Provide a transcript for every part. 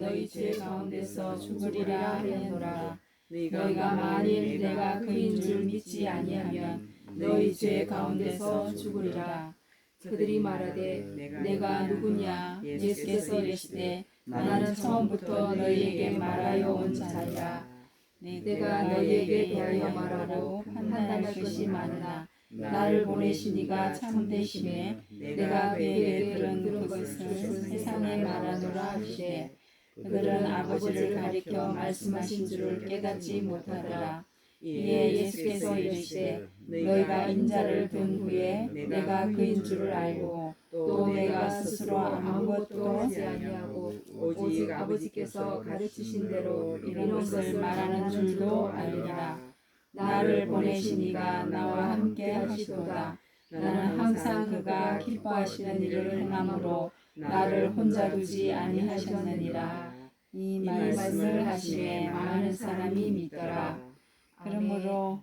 너희 죄 가운데서 죽으리라 하였노라. 너희가 만일 내가 그인 줄 믿지 아니하면 너희 죄 가운데서 죽으리라. 그들이 말하되 내가 누구냐? 예수께서 이르시되 나는 처음부터 너희에게 말하여 온 자니라. 내가 너희에게 대하여 말하고 판단할 것이 많으나 나를 보내신 이가 참되심에 내가 그에게 들은 그것을 세상에 말하노라 하시되 그들은 아버지를 가리켜 말씀하신 줄을 깨닫지 못하더라. 이에 예수께서 이르시되 너희가 인자를 본 후에 내가 그인 줄을 알고 또 내가 스스로 아무것도 하지 아니하고 오직 아버지께서 가르치신 대로 이런 것을 말하는 줄도 알리라. 나를 보내신 이가 나와 함께 하시도다. 나는 항상 그가 기뻐하시는 일을 행함으로 나를 혼자 두지 아니하셨느니라. 이 말씀을 하시에 많은 사람이 믿더라. 그러므로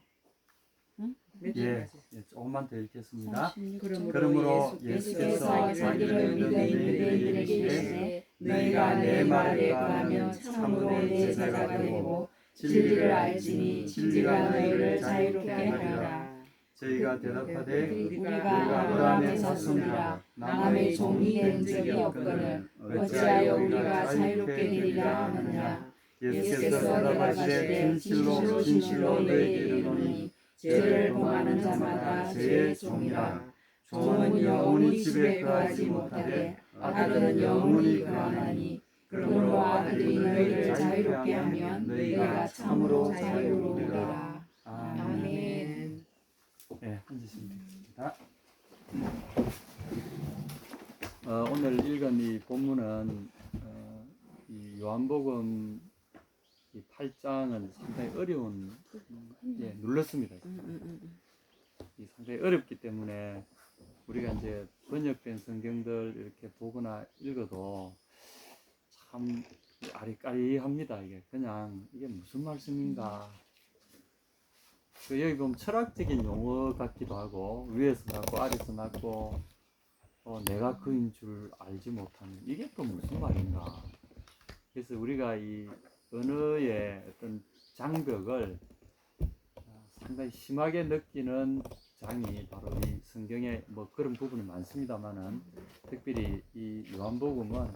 조금만 더 읽겠습니다. 36절. 그러므로 예수께서 자기를 믿는 유대인들에게 이르시되 너희가 내 말에 거하면 참으로 내 제자가 되고 진리를 알지니 진리가 너희를 자유롭게 하리라. 저희가 대답하되 우리가 아브라함의 자손이라 남의 종이 된 적이 없거늘 어찌하여 우리가 자유롭게 되리라 하느냐. 예수께서 대답하시되 진실로 진실로 너희에게 이르노니 죄를 범하는 자마다 죄의 종이라. 종은 영원히 집에 거하지 못하되 아들은 영원히 거하나니 그러므로 아들이 너희를 자유롭게 하면 너희가 참으로 자유로우리라. 아멘. 네, 앉으시면 되겠습니다. 오늘 읽은 이 본문은 이 요한복음 이 8장은 상당히 어려운 눌렀습니다. 이 상당히 어렵기 때문에 우리가 이제 번역된 성경들 이렇게 보거나 읽어도 참 아리까리합니다. 이게 그냥 이게 무슨 말씀인가. 여기 보면 철학적인 용어 같기도 하고 위에서 나고 아래서 나고 내가 그인 줄 알지 못하는 이게 또 무슨 말인가. 그래서 우리가 이 언어의 어떤 장벽을 상당히 심하게 느끼는 장이 바로 이 성경에 뭐 그런 부분이 많습니다만은 특별히 이 요한복음은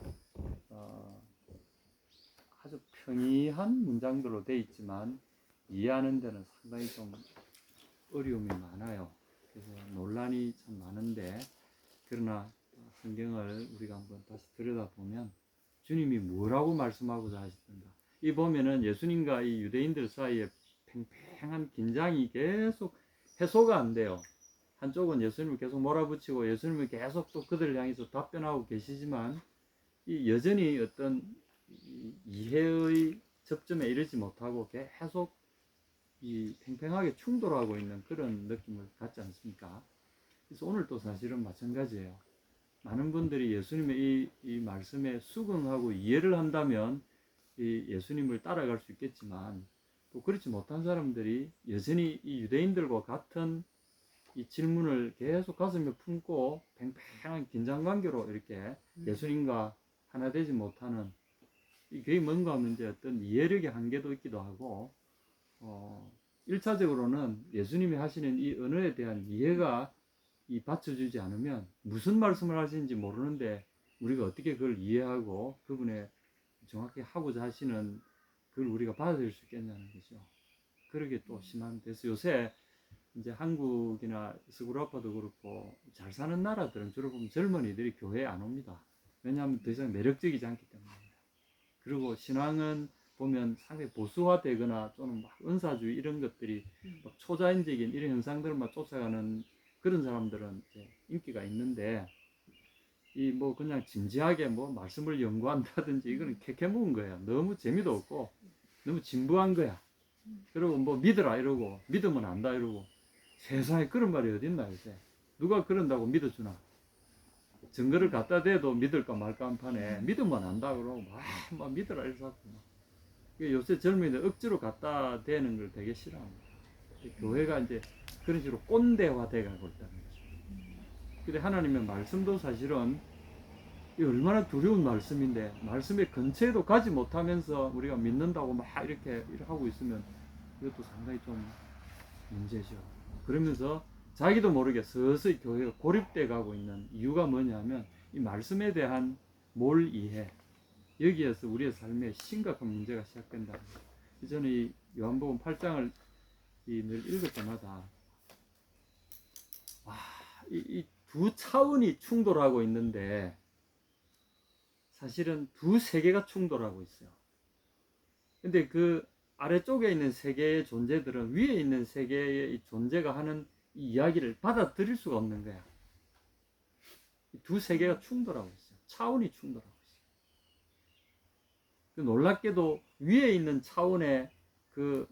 아주 평이한 문장들로 되어 있지만 이해하는 데는 상당히 좀 어려움이 많아요. 그래서 논란이 참 많은데 그러나 성경을 우리가 한번 다시 들여다보면 주님이 뭐라고 말씀하고자 하시던가 이 보면은 예수님과 이 유대인들 사이에 팽팽한 긴장이 계속 해소가 안 돼요. 한쪽은 예수님을 계속 몰아붙이고 예수님을 계속 또 그들을 향해서 답변하고 계시지만 이 여전히 어떤 이해의 접점에 이르지 못하고 계속 이 팽팽하게 충돌하고 있는 그런 느낌을 갖지 않습니까? 그래서 오늘도 사실은 마찬가지예요. 많은 분들이 예수님의 이 말씀에 수긍하고 이해를 한다면 이 예수님을 따라갈 수 있겠지만 또 그렇지 못한 사람들이 여전히 이 유대인들과 같은 이 질문을 계속 가슴에 품고 팽팽한 긴장관계로 이렇게 예수님과 하나 되지 못하는 이게 뭔가 하면 이제 어떤 이해력의 한계도 있기도 하고 1차적으로는 예수님이 하시는 이 언어에 대한 이해가 이 받쳐주지 않으면 무슨 말씀을 하시는지 모르는데 우리가 어떻게 그걸 이해하고 그분의 정확히 하고자 하시는 그걸 우리가 받아들일 수 있겠냐는 거죠. 그러게 또 심한 데서 요새 이제 한국이나 스구라파도 그렇고 잘 사는 나라들은 주로 보면 젊은이들이 교회에 안 옵니다. 왜냐하면 더 이상 매력적이지 않기 때문입니다. 그리고 신앙은 보면 상당히 보수화되거나 또는 막 은사주의 이런 것들이 막 초자연적인 이런 현상들만 쫓아가는 그런 사람들은 이제 인기가 있는데 이 뭐 그냥 진지하게 뭐 말씀을 연구한다든지 이거는 캐캐 묵은 거야. 너무 재미도 없고 너무 진부한 거야. 그리고 뭐 믿으라 이러고 믿으면 안다 이러고 세상에 그런 말이 어딨나 요새. 누가 그런다고 믿어주나. 증거를 갖다 대도 믿을까 말까 한 판에 믿으면 안다 그러고 막 믿으라 이러고 요새 젊은이들 억지로 갖다 대는 걸 되게 싫어합니다. 교회가 이제 그런 식으로 꼰대화 돼가고 있다는 거죠. 근데 하나님의 말씀도 사실은 이 얼마나 두려운 말씀인데, 말씀의 근처에도 가지 못하면서 우리가 믿는다고 막 이렇게 하고 있으면 이것도 상당히 좀 문제죠. 그러면서 자기도 모르게 서서히 교회가 고립돼 가고 있는 이유가 뭐냐면 이 말씀에 대한 몰 이해, 여기에서 우리의 삶에 심각한 문제가 시작된다는 거예요. 저는 이 요한복음 8장을 늘 읽을 때마다 이 두 차원이 충돌하고 있는데 사실은 두 세계가 충돌하고 있어요. 근데 그 아래쪽에 있는 세계의 존재들은 위에 있는 세계의 존재가 하는 이 이야기를 받아들일 수가 없는 거야. 두 세계가 충돌하고 있어요. 차원이 충돌하고 있어요. 놀랍게도 위에 있는 차원의 그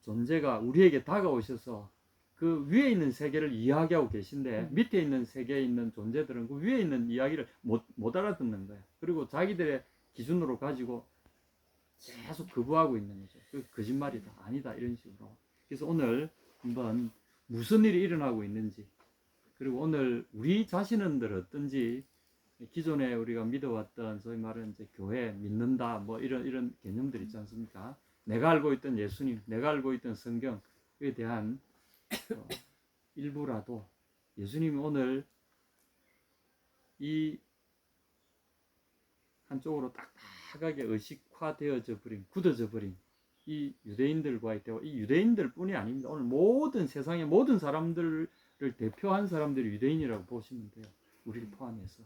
존재가 우리에게 다가오셔서 그 위에 있는 세계를 이야기하고 계신데 밑에 있는 세계에 있는 존재들은 그 위에 있는 이야기를 못 알아듣는 거예요. 그리고 자기들의 기준으로 가지고 계속 거부하고 있는 거죠. 그 거짓말이다, 아니다 이런 식으로. 그래서 오늘 한번 무슨 일이 일어나고 있는지, 그리고 오늘 우리 자신들 어떤지, 기존에 우리가 믿어왔던 소위 말하는 이제 교회 믿는다 뭐 이런 개념들 있지 않습니까? 내가 알고 있던 예수님, 내가 알고 있던 성경에 대한 일부라도 예수님이 오늘 이 한쪽으로 딱딱하게 의식화되어져 버린, 굳어져 버린 이 유대인들과의 대화, 이 유대인들 뿐이 아닙니다. 오늘 모든 세상의 모든 사람들을 대표한 사람들이 유대인이라고 보시면 돼요. 우리를 포함해서.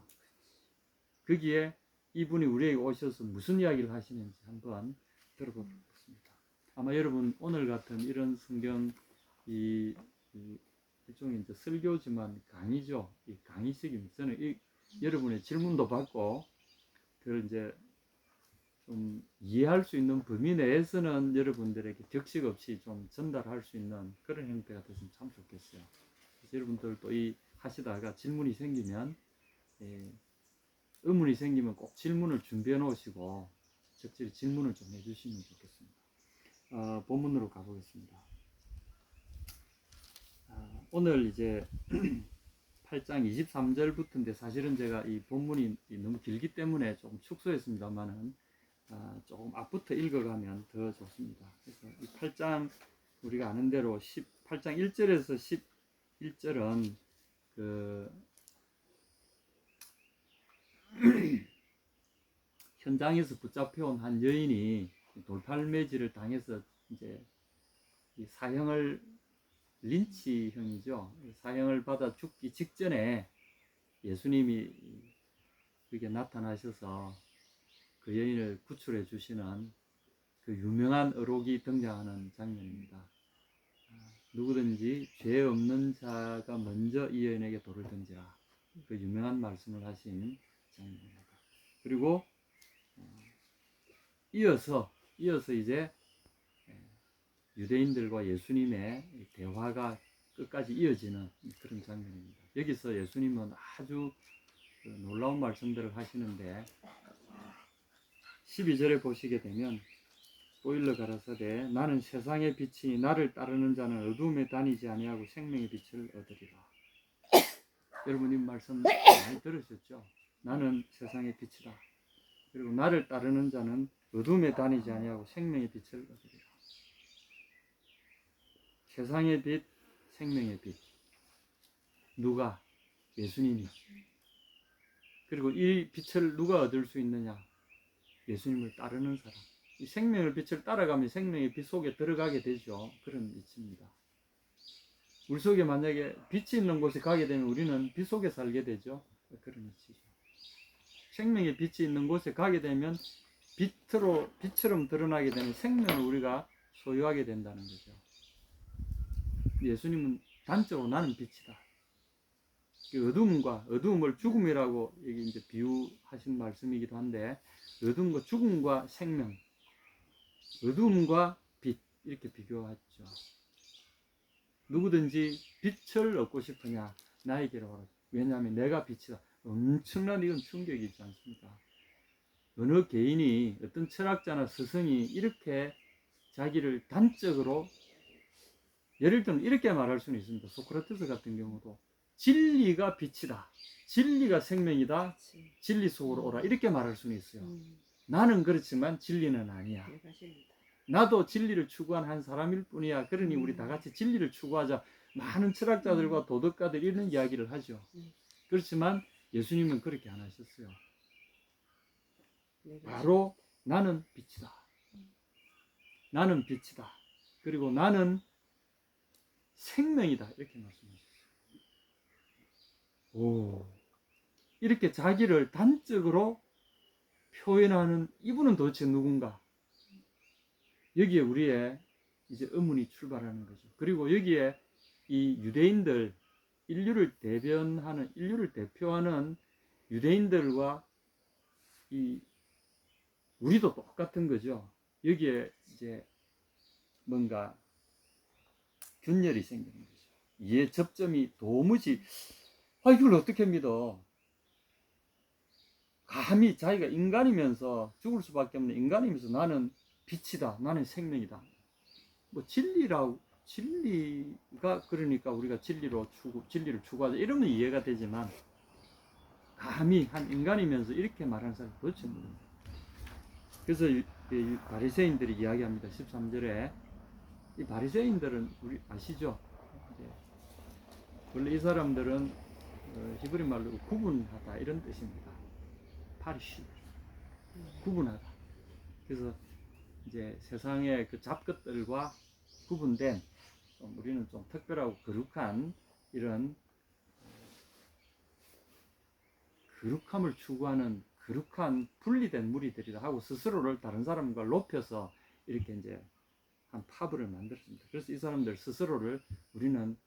거기에 이분이 우리에게 오셔서 무슨 이야기를 하시는지 한번 들어보겠습니다. 아마 여러분 오늘 같은 이런 성경 일종의 이제 설교지만 강의죠. 이 강의식입니다. 저는 여러분의 질문도 받고 그걸 이제 좀 이해할 수 있는 범위 내에서는 여러분들에게 격식 없이 좀 전달할 수 있는 그런 형태가 됐으면 참 좋겠어요. 그래서 여러분들도 이 하시다가 질문이 생기면 의문이 생기면 꼭 질문을 준비해 놓으시고 적절히 질문을 좀 해주시면 좋겠습니다. 본문으로 가보겠습니다. 오늘 이제 8장 23절부터인데 사실은 제가 이 본문이 너무 길기 때문에 조금 축소했습니다만은 조금 앞부터 읽어가면 더 좋습니다. 그래서 이 8장 우리가 아는 대로 8장 1절에서 11절은 그 현장에서 붙잡혀온 한 여인이 돌팔매질을 당해서 이제 이 사형을 린치형이죠. 사형을 받아 죽기 직전에 예수님이 그게 나타나셔서 그 여인을 구출해 주시는 그 유명한 어록이 등장하는 장면입니다. 누구든지 죄 없는 자가 먼저 이 여인에게 돌을 던지라. 그 유명한 말씀을 하신 장면입니다. 그리고 이어서 이제 유대인들과 예수님의 대화가 끝까지 이어지는 그런 장면입니다. 여기서 예수님은 아주 놀라운 말씀들을 하시는데 12절에 보시게 되면 또 일러 가라사대 나는 세상의 빛이 나를 따르는 자는 어둠에 다니지 아니하고 생명의 빛을 얻으리라. 여러분 이 말씀 많이 들으셨죠? 나는 세상의 빛이다. 그리고 나를 따르는 자는 어둠에 다니지 아니하고 생명의 빛을 얻으리라. 세상의 빛, 생명의 빛. 누가? 예수님이. 그리고 이 빛을 누가 얻을 수 있느냐? 예수님을 따르는 사람. 이 생명의 빛을 따라가면 생명의 빛 속에 들어가게 되죠. 그런 이치입니다. 우리 속에 만약에 빛이 있는 곳에 가게 되면 우리는 빛 속에 살게 되죠. 그런 이치죠. 생명의 빛이 있는 곳에 가게 되면 빛처럼 드러나게 되는 생명을 우리가 소유하게 된다는 거죠. 예수님은 단적으로 나는 빛이다. 어두움을 죽음이라고 이제 비유하신 말씀이기도 한데, 어두움과 죽음과 생명, 어두움과 빛 이렇게 비교하죠. 누구든지 빛을 얻고 싶으냐 나에게로 오라. 왜냐하면 내가 빛이다. 엄청난 이건 충격이지 않습니까? 어느 개인이 어떤 철학자나 스승이 이렇게 자기를 단적으로 예를 들면 이렇게 말할 수는 있습니다. 소크라테스 같은 경우도 진리가 빛이다, 진리가 생명이다, 그치. 진리 속으로 오라, 이렇게 말할 수는 있어요. 음, 나는 그렇지만 진리는 아니야. 내가 진리다. 나도 진리를 추구한 한 사람일 뿐이야. 그러니 우리 다 같이 진리를 추구하자. 많은 철학자들과 도덕가들이 이런 이야기를 하죠. 그렇지만 예수님은 그렇게 안 하셨어요. 내가 바로 나는 빛이다. 나는 빛이다. 그리고 나는 생명이다. 이렇게 말씀하셨어요. 오, 이렇게 자기를 단적으로 표현하는 이분은 도대체 누군가? 여기에 우리의 이제 의문이 출발하는 거죠. 그리고 여기에 이 유대인들, 인류를 대표하는 유대인들과 이 우리도 똑같은 거죠. 여기에 이제 뭔가 균열이 생기는 거죠. 이해 접점이 도무지, 이걸 어떻게 믿어? 감히 자기가 인간이면서, 죽을 수밖에 없는 인간이면서 나는 빛이다, 나는 생명이다. 뭐 진리가 그러니까 우리가 진리를 추구하자 이러면 이해가 되지만, 감히 한 인간이면서 이렇게 말하는 사람이 도대체 모릅니다. 그래서 바리새인들이 이야기합니다. 13절에 이 바리새인들은 우리 아시죠? 원래 이 사람들은 히브리 말로 구분하다 이런 뜻입니다. 파리시, 구분하다. 그래서 이제 세상의 그 잡것들과 구분된, 우리는 좀 특별하고 거룩한 이런 거룩함을 추구하는 거룩한 분리된 무리들이라 하고, 스스로를 다른 사람과 높여서 이렇게 이제 한 파벌을 만들었습니다. 그래서 이 사람들 스스로를 우리는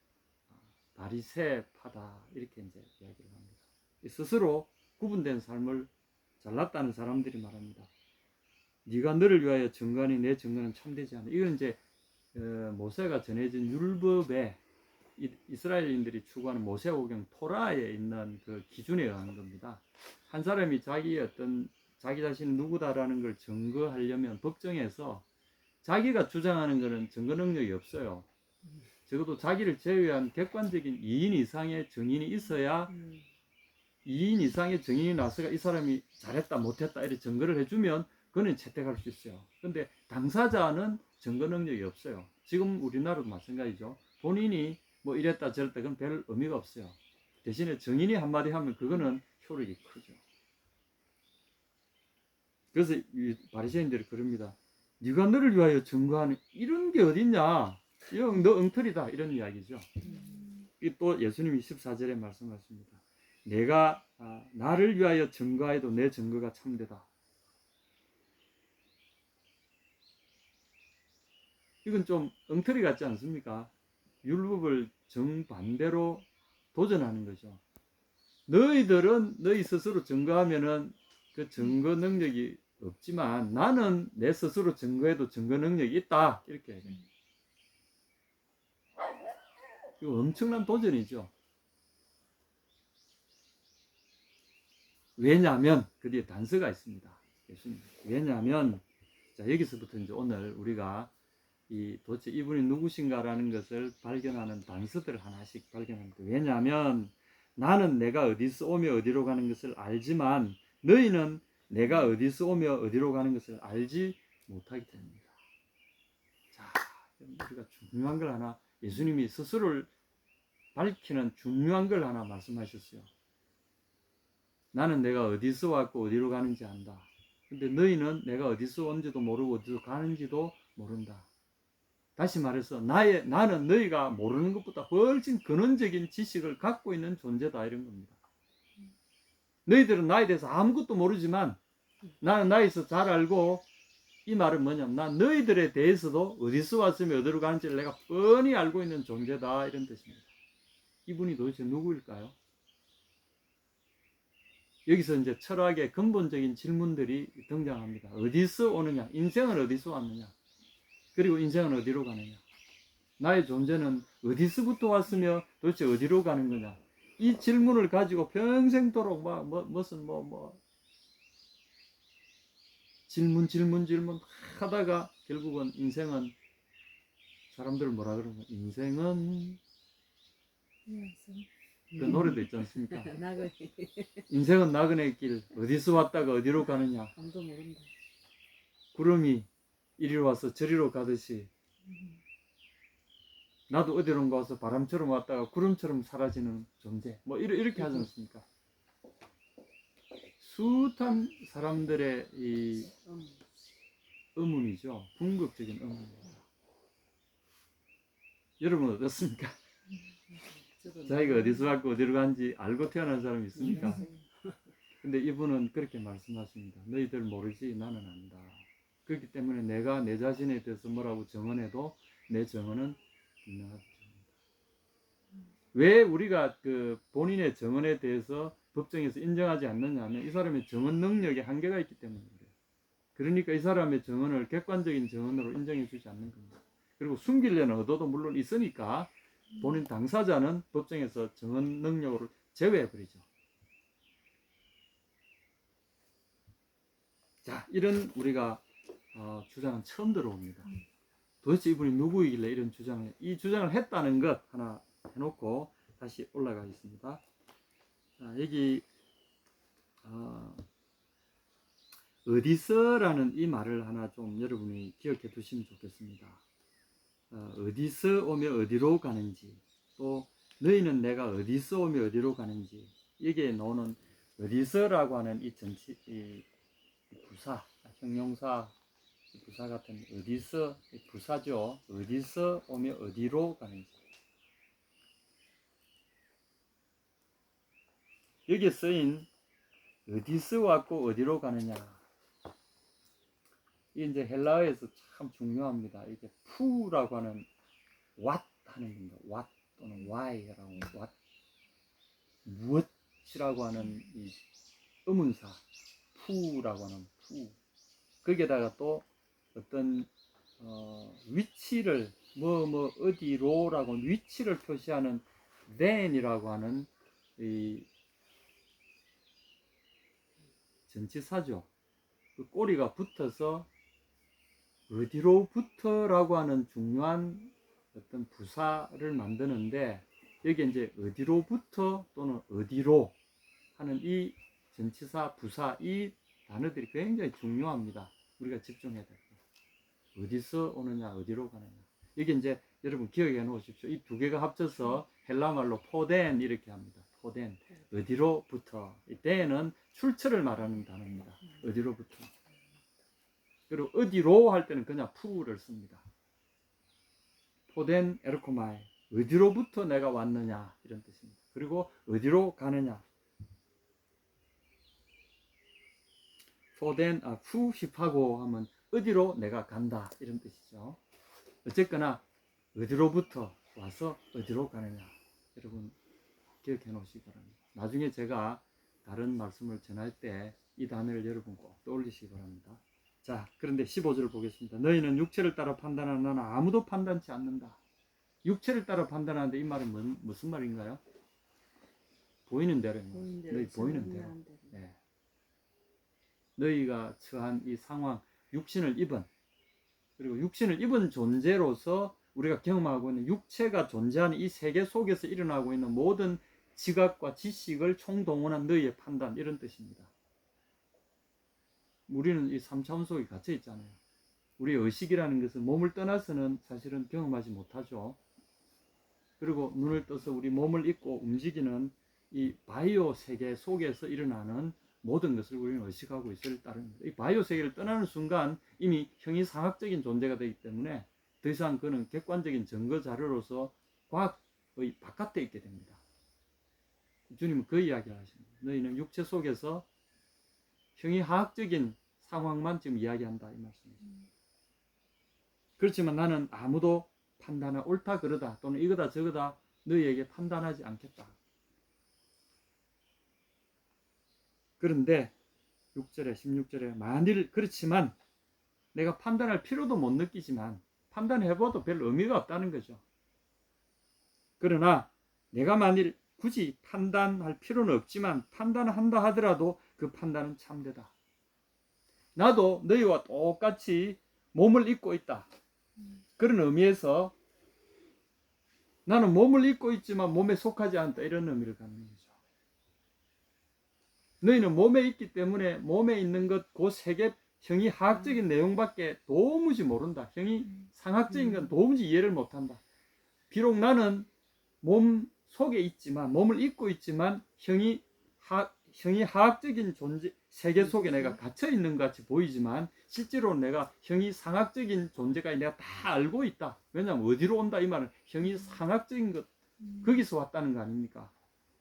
바리새파다 이렇게 이제 이야기를 합니다. 스스로 구분된 삶을 잘났다는 사람들이 말합니다. 네가 너를 위하여 증거하니 내 증거는 참되지 않아. 이건 이제 모세가 전해진 율법에 이스라엘인들이 추구하는 모세오경 토라에 있는 그 기준에 의한 겁니다. 한 사람이 자기 자신이 누구다라는 걸 증거하려면 법정에서 자기가 주장하는 것은 증거 능력이 없어요. 적어도 자기를 제외한 객관적인 2인 이상의 증인이 있어야 2인 이상의 증인이 나서가 이 사람이 잘했다 못했다 이렇게 증거를 해주면 그는 채택할 수 있어요. 근데 당사자는 증거 능력이 없어요. 지금 우리나라도 마찬가지죠. 본인이 뭐 이랬다 저랬다 그건 별 의미가 없어요. 대신에 증인이 한마디 하면 그거는 효력이 크죠. 그래서 이 바리새인들이 그럽니다. 네가 너를 위하여 증거하는 이런 게 어딨냐? 이건 너 엉터리다 이런 이야기죠. 또 예수님이 14절에 말씀하십니다. 내가 나를 위하여 증거해도 내 증거가 참되다. 이건 좀 엉터리 같지 않습니까? 율법을 정반대로 도전하는 거죠. 너희들은 너희 스스로 증거하면은 그 증거 능력이 없지만 나는 내 스스로 증거해도 증거 능력이 있다. 이렇게 해요. 이거 엄청난 도전이죠. 왜냐하면 그 뒤에 단서가 있습니다. 왜냐하면 자, 여기서부터 이제 오늘 우리가 도대체 이분이 누구신가라는 것을 발견하는 단서들을 하나씩 발견합니다. 왜냐하면 나는 내가 어디서 오며 어디로 가는 것을 알지만 너희는 내가 어디서 오며 어디로 가는 것을 알지 못하기 때문이다. 자, 우리가 중요한 걸 하나, 예수님이 스스로를 밝히는 중요한 걸 하나 말씀하셨어요. 나는 내가 어디서 왔고 어디로 가는지 안다. 근데 너희는 내가 어디서 온지도 모르고 어디로 가는지도 모른다. 다시 말해서 나는 너희가 모르는 것보다 훨씬 근원적인 지식을 갖고 있는 존재다 이런 겁니다. 너희들은 나에 대해서 아무것도 모르지만 나는 나에서 잘 알고, 이 말은 뭐냐면 난 너희들에 대해서도 어디서 왔으며 어디로 가는지를 내가 뻔히 알고 있는 존재다 이런 뜻입니다. 이분이 도대체 누구일까요? 여기서 이제 철학의 근본적인 질문들이 등장합니다. 어디서 오느냐? 인생은 어디서 왔느냐? 그리고 인생은 어디로 가느냐? 나의 존재는 어디서부터 왔으며 도대체 어디로 가는 거냐? 이 질문을 가지고 평생도록 무슨 질문 하다가 결국은 인생은, 사람들은 뭐라 그러면 인생은 그 노래도 있지 않습니까? 나그네 인생은 나그네 길, 어디서 왔다가 어디로 가느냐. 아무도 모른다. 구름이 이리로 와서 저리로 가듯이 나도 어디론가 와서 바람처럼 왔다가 구름처럼 사라지는 존재. 뭐 이렇게 하지 않습니까? 숱한 사람들의 이 의문이죠. 궁극적인 의문입니다. 여러분 어떻습니까? 자기가 어디서 왔고 어디로 간지 알고 태어난 사람이 있습니까? 근데 이분은 그렇게 말씀하십니다. 너희들 모르지 나는 안다. 그렇기 때문에 내가 내 자신에 대해서 뭐라고 정언해도 내 정언은 분명하다. 왜 우리가 그 본인의 정언에 대해서 법정에서 인정하지 않느냐 하면 이 사람의 정언 능력에 한계가 있기 때문에 그래요. 그러니까 이 사람의 정언을 객관적인 정언으로 인정해 주지 않는 겁니다. 그리고 숨기려는 의도도 물론 있으니까 본인 당사자는 법정에서 정언 능력을 제외해 버리죠. 자, 이런 우리가 주장은 처음 들어옵니다. 도대체 이분이 누구이길래 이런 주장을, 이 주장을 했다는 것 하나 해놓고 다시 올라가겠습니다. 자, 여기 어디서라는 이 말을 하나 좀 여러분이 기억해 두시면 좋겠습니다. 어디서 오며 어디로 가는지, 또 너희는 내가 어디서 오며 어디로 가는지, 여기에 나오는 어디서라고 하는 이 전치, 이 부사, 형용사, 부사 같은 어디서, 부사죠. 어디서 오며 어디로 가는지. 여기에 쓰인 어디서 왔고 어디로 가느냐. 이게 이제 헬라어에서 참 중요합니다. 이게 푸라고 하는 what 하는 겁니다. what 또는 why라고 what. 무엇이라고 하는 이 의문사 푸라고 하는 푸. 거기에다가 또 어떤 위치를 뭐 어디로라고 위치를 표시하는 then이라고 하는 이 전치사죠. 그 꼬리가 붙어서 어디로부터라고 하는 중요한 어떤 부사를 만드는데 여기 이제 어디로부터 또는 어디로 하는 이 전치사 부사 이 단어들이 굉장히 중요합니다. 우리가 집중해야 됩니다. 어디서 오느냐 어디로 가느냐. 여기 이제 여러분 기억해 놓으십시오. 이 두 개가 합쳐서 헬라말로 포덴 이렇게 합니다. 포덴 어디로부터. 이때는 출처를 말하는 단어입니다. 어디로부터. 그리고 어디로 할 때는 그냥 푸를 씁니다. 포덴 에르코마이 어디로부터 내가 왔느냐 이런 뜻입니다. 그리고 어디로 가느냐. 포덴 푸 힙하고 하면 어디로 내가 간다 이런 뜻이죠. 어쨌거나 어디로부터 와서 어디로 가느냐. 여러분 기억해 놓으시기 바랍니다. 나중에 제가 다른 말씀을 전할 때 이 단어를 여러분 꼭 떠올리시기 바랍니다. 자, 그런데 15절을 보겠습니다. 너희는 육체를 따라 판단하는 나는 아무도 판단치 않는다. 육체를 따라 판단하는데 이 말은 무슨 말인가요? 보이는 대로입니다. 너희 보이는 대로. 네. 너희가 처한 이 상황, 육신을 입은, 그리고 육신을 입은 존재로서 우리가 경험하고 있는 육체가 존재하는 이 세계 속에서 일어나고 있는 모든 지각과 지식을 총동원한 너희의 판단, 이런 뜻입니다. 우리는 이 3차원 속에 갇혀 있잖아요. 우리의 의식이라는 것은 몸을 떠나서는 사실은 경험하지 못하죠. 그리고 눈을 떠서 우리 몸을 입고 움직이는 이 바이오 세계 속에서 일어나는 모든 것을 우리는 의식하고 있을 따릅니다. 이 바이오 세계를 떠나는 순간 이미 형이상학적인 존재가 되기 때문에 더 이상 그는 객관적인 증거 자료로서 과학의 바깥에 있게 됩니다. 주님은 그 이야기를 하십니다. 너희는 육체 속에서 형이하학적인 상황만 지금 이야기한다 이 말씀이죠. 그렇지만 나는 아무도 판단하 옳다 그러다 또는 이거다 저거다 너희에게 판단하지 않겠다. 그런데 6절에 16절에 만일 그렇지만 내가 판단할 필요도 못 느끼지만 판단해봐도 별 의미가 없다는 거죠. 그러나 내가 만일 굳이 판단할 필요는 없지만 판단한다 하더라도 그 판단은 참되다. 나도 너희와 똑같이 몸을 입고 있다. 그런 의미에서 나는 몸을 입고 있지만 몸에 속하지 않다, 이런 의미를 갖는 거죠. 너희는 몸에 있기 때문에 몸에 있는 것, 그 세계 형이 하학적인 내용밖에 도무지 모른다. 형이 상학적인 건 도무지 이해를 못한다. 비록 나는 몸 속에 있지만, 몸을 입고 있지만 형이 하학적인 존재, 세계 속에 내가 갇혀 있는 것 같이 보이지만 실제로 내가 형이 상학적인 존재까지 내가 다 알고 있다. 왜냐하면 어디로 온다 이 말은 형이 상학적인 것, 거기서 왔다는 거 아닙니까?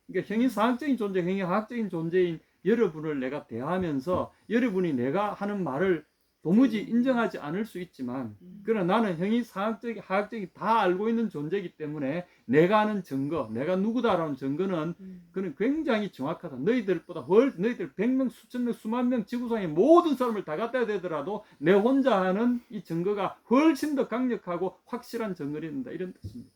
그러니까 형이 상학적인 존재, 형이 하학적인 존재인 여러분을 내가 대하면서 여러분이 내가 하는 말을 도무지 인정하지 않을 수 있지만, 그러나 나는 형이 상학적인, 하학적인 다 알고 있는 존재이기 때문에 내가 아는 증거, 내가 누구다라는 증거는 그는 굉장히 정확하다. 너희들보다 너희들 100명, 수천 명, 수만 명 지구상의 모든 사람을 다 갖다 대더라도 내 혼자 하는 이 증거가 훨씬 더 강력하고 확실한 증거를 된다, 이런 뜻입니다.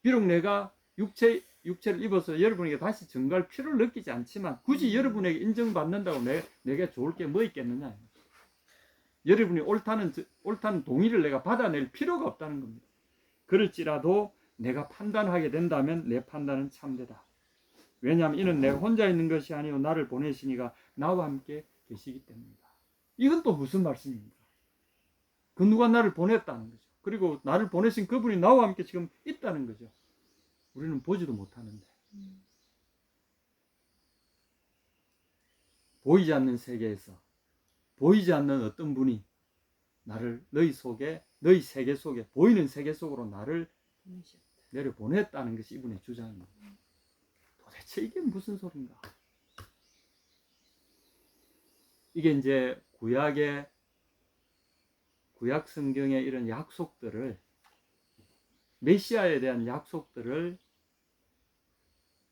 비록 내가 육체를 입어서 여러분에게 다시 증거할 필요를 느끼지 않지만 굳이 여러분에게 인정받는다고 내게 좋을 게 뭐 있겠느냐. 여러분이 옳다는 동의를 내가 받아낼 필요가 없다는 겁니다. 그럴지라도 내가 판단하게 된다면 내 판단은 참되다. 왜냐하면 이는 내가 혼자 있는 것이 아니요 나를 보내시니가 나와 함께 계시기 때문이다. 이건 또 무슨 말씀입니까? 그 누가 나를 보냈다는 거죠. 그리고 나를 보내신 그분이 나와 함께 지금 있다는 거죠. 우리는 보지도 못하는데. 보이지 않는 세계에서 보이지 않는 어떤 분이 나를 너희 세계 속에, 보이는 세계 속으로 나를 내려보냈다는 것이 이분의 주장입니다. 도대체 이게 무슨 소린가? 이게 이제 구약 성경의 이런 약속들을, 메시아에 대한 약속들을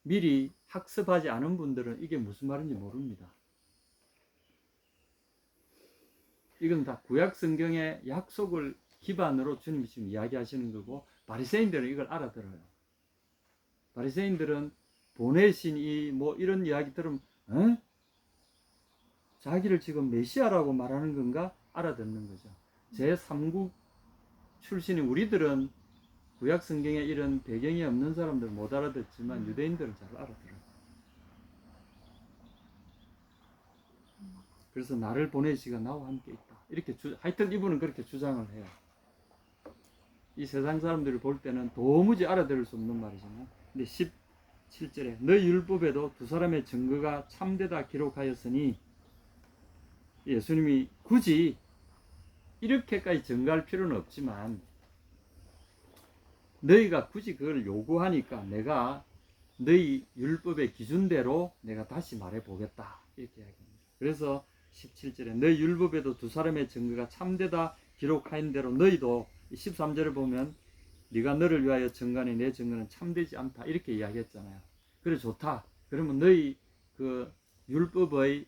미리 학습하지 않은 분들은 이게 무슨 말인지 모릅니다. 이건 다 구약 성경의 약속을 기반으로 주님이 지금 이야기하시는 거고, 바리새인들은 이걸 알아들어요. 바리새인들은 보내신 이런 이야기 들으면 자기를 지금 메시아라고 말하는 건가 알아듣는 거죠. 제3국 출신인 우리들은 구약 성경에 이런 배경이 없는 사람들 못 알아듣지만 유대인들은 잘 알아들어요. 그래서 나를 보내시가 나와 함께 있다. 이렇게 하여튼 이분은 그렇게 주장을 해요. 이 세상 사람들을 볼 때는 도무지 알아들을 수 없는 말이지만, 근데 17절에 너희 율법에도 두 사람의 증거가 참되다 기록하였으니, 예수님이 굳이 이렇게까지 증거할 필요는 없지만 너희가 굳이 그걸 요구하니까 내가 너희 율법의 기준대로 내가 다시 말해보겠다, 이렇게 이야기합니다. 그래서 17절에 너희 율법에도 두 사람의 증거가 참되다 기록하인 대로 너희도, 13절을 보면 네가 너를 위하여 증거하니 내 증거는 참되지 않다, 이렇게 이야기했잖아요. 그래, 좋다. 그러면 너희 그 율법의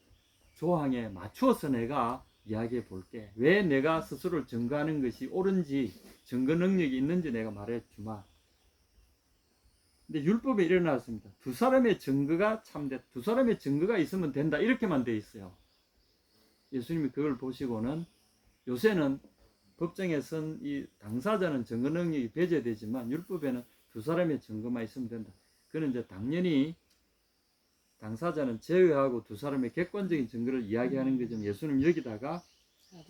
조항에 맞추어서 내가 이야기해 볼게. 왜 내가 스스로를 증거하는 것이 옳은지, 증거 능력이 있는지 내가 말해 주마. 근데 율법에 일어났습니다. 두 사람의 증거가 참됐다. 두 사람의 증거가 있으면 된다, 이렇게만 돼 있어요. 예수님이 그걸 보시고는, 요새는 법정에 선 이 당사자는 증거 능력이 배제되지만 율법에는 두 사람의 증거만 있으면 된다. 그는 이제 당연히 당사자는 제외하고 두 사람의 객관적인 증거를 이야기하는 거지만, 예수님 여기다가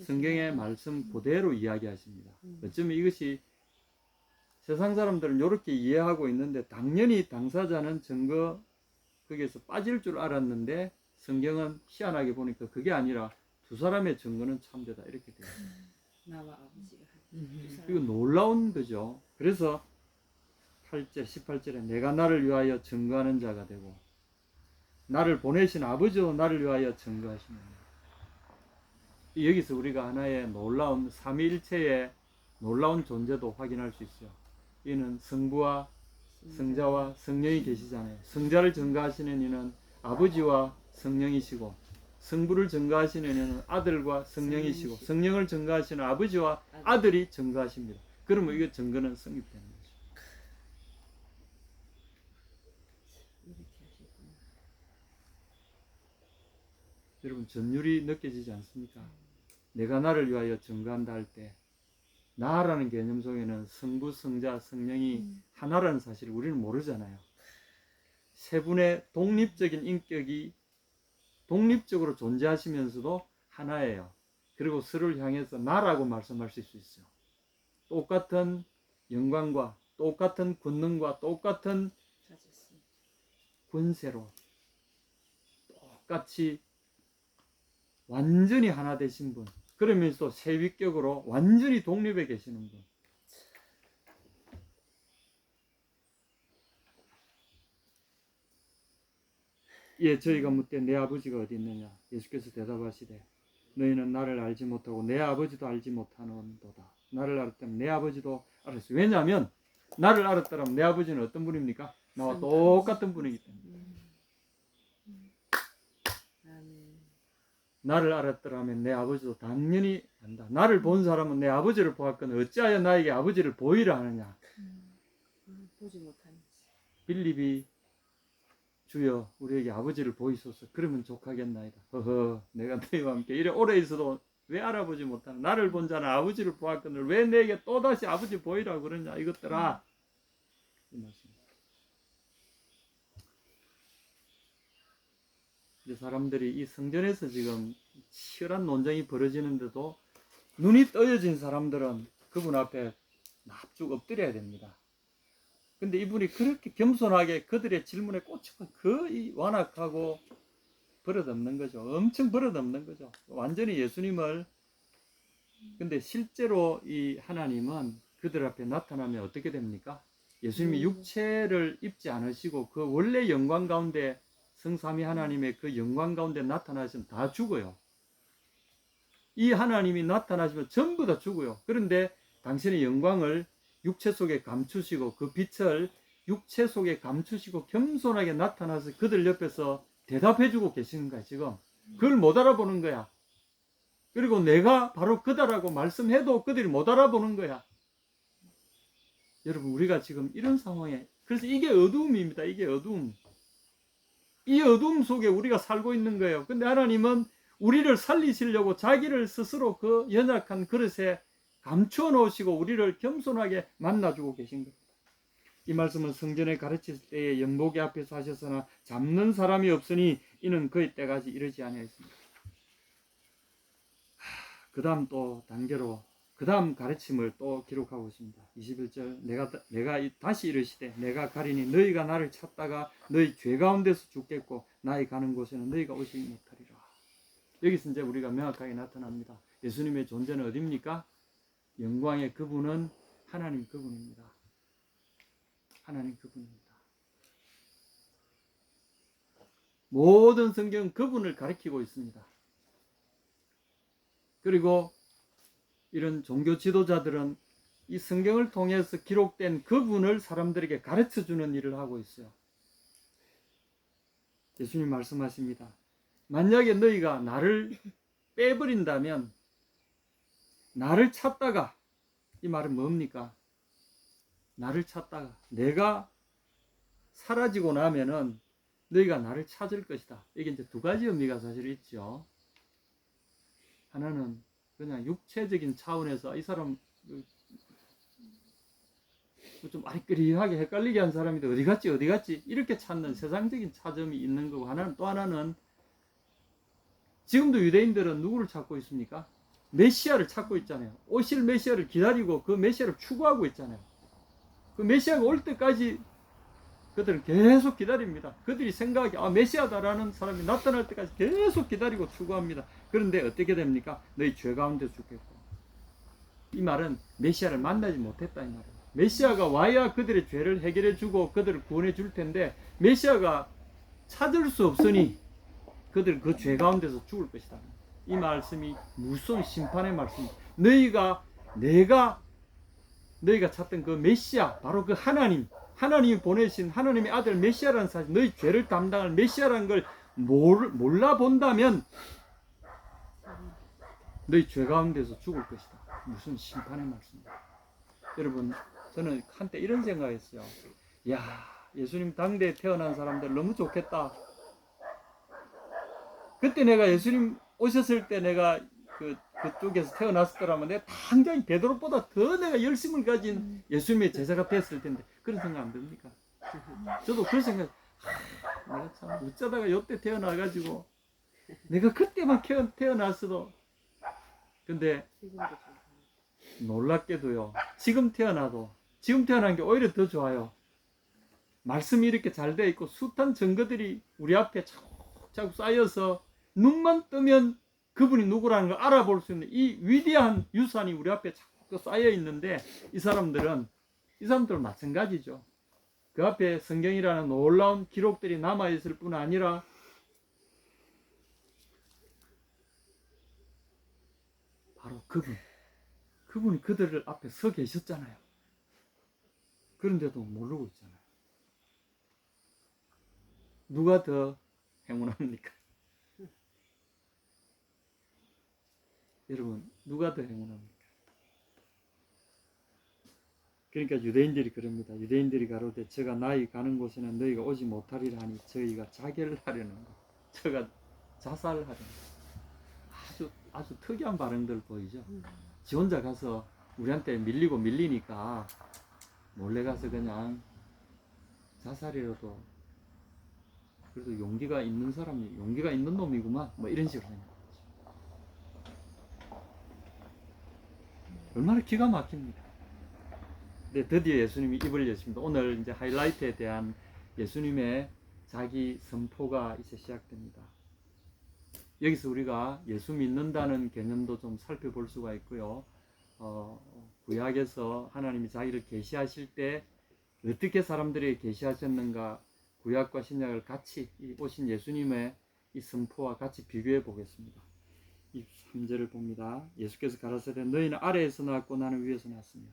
성경의 말씀 그대로 이야기하십니다. 어쩌면 이것이 세상 사람들은 이렇게 이해하고 있는데, 당연히 당사자는 증거 거기에서 빠질 줄 알았는데 성경은 희한하게 보니까 그게 아니라 두 사람의 증거는 참되다, 이렇게 되어 있습니다. 나와 아버지가 이거 놀라운 거죠. 그래서 8절, 18절에 내가 나를 위하여 증거하는 자가 되고 나를 보내신 아버지도 나를 위하여 증거하십니다. 여기서 우리가 하나의 놀라운 삼위일체의 놀라운 존재도 확인할 수 있어요. 이는 성부와 성자와 성령이 계시잖아요. 성자를 증거하시는 이는 아버지와 성령이시고, 성부를 증거하시는 이는 아들과 성령이시고, 성령을 증거하시는 아버지와 아들이 증거하십니다. 그러면 이거 증거는 성립되는 거죠. 여러분, 전율이 느껴지지 않습니까? 내가 나를 위하여 증거한다 할 때 나라는 개념 속에는 성부, 성자, 성령이 하나라는 사실을 우리는 모르잖아요. 세 분의 독립적인 인격이 독립적으로 존재하시면서도 하나예요. 그리고 서로를 향해서 나라고 말씀하실 수 있어요. 똑같은 영광과 똑같은 권능과 똑같은 권세로 똑같이 완전히 하나 되신 분, 그러면서 세위격으로 완전히 독립해 계시는 분. 예, 저희가 묻되 내 아버지가 어디 있느냐? 예수께서 대답하시되 너희는 나를 알지 못하고 내 아버지도 알지 못하는도다. 나를 알았다면 내 아버지도 알았어요. 왜냐하면 나를 알았다면 내 아버지는 어떤 분입니까? 나와 똑같은 분이기 때문에. 나를 알았더라면 내 아버지도 당연히 안다. 나를 본 사람은 내 아버지를 보았거늘 어찌하여 나에게 아버지를 보이라 하느냐. 보지 못하는 빌립이 주여 우리에게 아버지를 보이소서. 그러면 족하겠나이다. 허허, 내가 너희와 함께 이래 오래 있어도 왜 알아보지 못하나. 나를 본 자는 아버지를 보았거늘 왜 내게 또다시 아버지 보이라고 그러냐 이것들아. 이 말씀. 이제 사람들이 이 성전에서 지금 치열한 논쟁이 벌어지는데도 눈이 떠여진 사람들은 그분 앞에 납죽 엎드려야 됩니다. 근데 이분이 그렇게 겸손하게 그들의 질문에 꽂히고 거의 완악하고 버릇없는 거죠. 엄청 버릇없는 거죠. 완전히 예수님을. 근데 실제로 이 하나님은 그들 앞에 나타나면 어떻게 됩니까? 예수님이 육체를 입지 않으시고 그 원래 영광 가운데 성삼위 하나님의 그 영광 가운데 나타나시면 다 죽어요. 이 하나님이 나타나시면 전부 다 죽어요. 그런데 당신의 영광을 육체 속에 감추시고 그 빛을 육체 속에 감추시고 겸손하게 나타나서 그들 옆에서 대답해주고 계시는 거야 지금. 그걸 못 알아보는 거야. 그리고 내가 바로 그다라고 말씀해도 그들이 못 알아보는 거야. 여러분 우리가 지금 이런 상황에, 그래서 이게 어두움입니다. 이게 어두움. 이 어두움 속에 우리가 살고 있는 거예요. 근데 하나님은 우리를 살리시려고 자기를 스스로 그 연약한 그릇에 감추어 놓으시고 우리를 겸손하게 만나주고 계신 겁니다. 이 말씀은 성전에 가르칠 때에 연복의 앞에서 하셨으나 잡는 사람이 없으니 이는 그의 때까지 이르지 아니하였습니다. 그 다음 또 단계로 그 다음 가르침을 또 기록하고 있습니다. 21절 내가 다시 이르시되 내가 가리니 너희가 나를 찾다가 너희 죄 가운데서 죽겠고 나의 가는 곳에는 너희가 오지 못하리라. 여기서 이제 우리가 명확하게 나타납니다. 예수님의 존재는 어디입니까? 영광의 그분은 하나님 그분입니다. 하나님 그분입니다. 모든 성경은 그분을 가리키고 있습니다. 그리고 이런 종교 지도자들은 이 성경을 통해서 기록된 그분을 사람들에게 가르쳐주는 일을 하고 있어요. 예수님 말씀하십니다. 만약에 너희가 나를 빼버린다면, 나를 찾다가, 이 말은 뭡니까? 나를 찾다가 내가 사라지고 나면은 너희가 나를 찾을 것이다. 이게 이제 두 가지 의미가 사실 있죠. 하나는 그냥 육체적인 차원에서 이 사람 좀 아리끄리하게 헷갈리게 한 사람인데 어디 갔지 이렇게 찾는 세상적인 차점이 있는 거고, 하나는 또 하나는 지금도 유대인들은 누구를 찾고 있습니까? 메시아를 찾고 있잖아요. 오실 메시아를 기다리고 그 메시아를 추구하고 있잖아요. 그 메시아가 올 때까지 그들은 계속 기다립니다. 그들이 생각하기에 메시아다라는 사람이 나타날 때까지 계속 기다리고 추구합니다. 그런데 어떻게 됩니까? 너희 죄 가운데 죽겠고. 이 말은 메시아를 만나지 못했다 이 말이에요. 메시아가 와야 그들의 죄를 해결해 주고 그들을 구원해 줄 텐데 메시아가 찾을 수 없으니 그들은 그 죄 가운데서 죽을 것이다. 이 말씀이 무서운 심판의 말씀입니다. 너희가 찾던 그 메시아, 바로 그 하나님이 보내신 하나님의 아들 메시아라는 사실, 너희 죄를 담당할 메시아라는 걸 몰라본다면 너희 죄 가운데서 죽을 것이다. 무슨 심판의 말씀입니다. 여러분, 저는 한때 이런 생각했어요. 예수님 당대에 태어난 사람들 너무 좋겠다. 그때 내가 예수님 오셨을 때 내가 그 그쪽에서 태어났을 거라면 내가 당장 베드로보다 더 내가 열심을 가진 예수님의 제자가 됐을 텐데 그런 생각 안 듭니까? 저도 그런 생각, 내가 참 어쩌다가 이때 태어나가지고 내가 그때만 태어났어도. 근데 놀랍게도요, 지금 태어난 게 오히려 더 좋아요. 말씀이 이렇게 잘 되어 있고 숱한 증거들이 우리 앞에 자꾸 쌓여서 눈만 뜨면 그분이 누구라는 걸 알아볼 수 있는 이 위대한 유산이 우리 앞에 자꾸 쌓여 있는데, 이 사람들은 마찬가지죠. 그 앞에 성경이라는 놀라운 기록들이 남아 있을 뿐 아니라 바로 그분이 그들 앞에 서 계셨잖아요. 그런데도 모르고 있잖아요. 누가 더 행운합니까? 여러분, 누가 더 행운합니까? 그러니까 유대인들이 그럽니다. 유대인들이 가로되 저가 나이 가는 곳에는 너희가 오지 못하리라 하니 저희가 자결하려는 것, 저가 자살하려는 것. 아주 특이한 발언들 보이죠? 지 혼자 가서 우리한테 밀리니까 몰래 가서 그냥 자살이라도, 그래도 용기가 있는 사람이 용기가 있는 놈이구만, 뭐 이런 식으로 생각하죠. 얼마나 기가 막힙니다. 근데 드디어 예수님이 입을 여십니다. 오늘 이제 하이라이트에 대한 예수님의 자기 선포가 이제 시작됩니다. 여기서 우리가 예수 믿는다는 개념도 좀 살펴볼 수가 있고요. 구약에서 하나님이 자기를 계시하실 때 어떻게 사람들에게 계시하셨는가, 구약과 신약을 같이 오신 예수님의 이 선포와 같이 비교해 보겠습니다. 23절을 봅니다. 예수께서 가라사대 너희는 아래에서 나왔고 나는 위에서 나왔으며.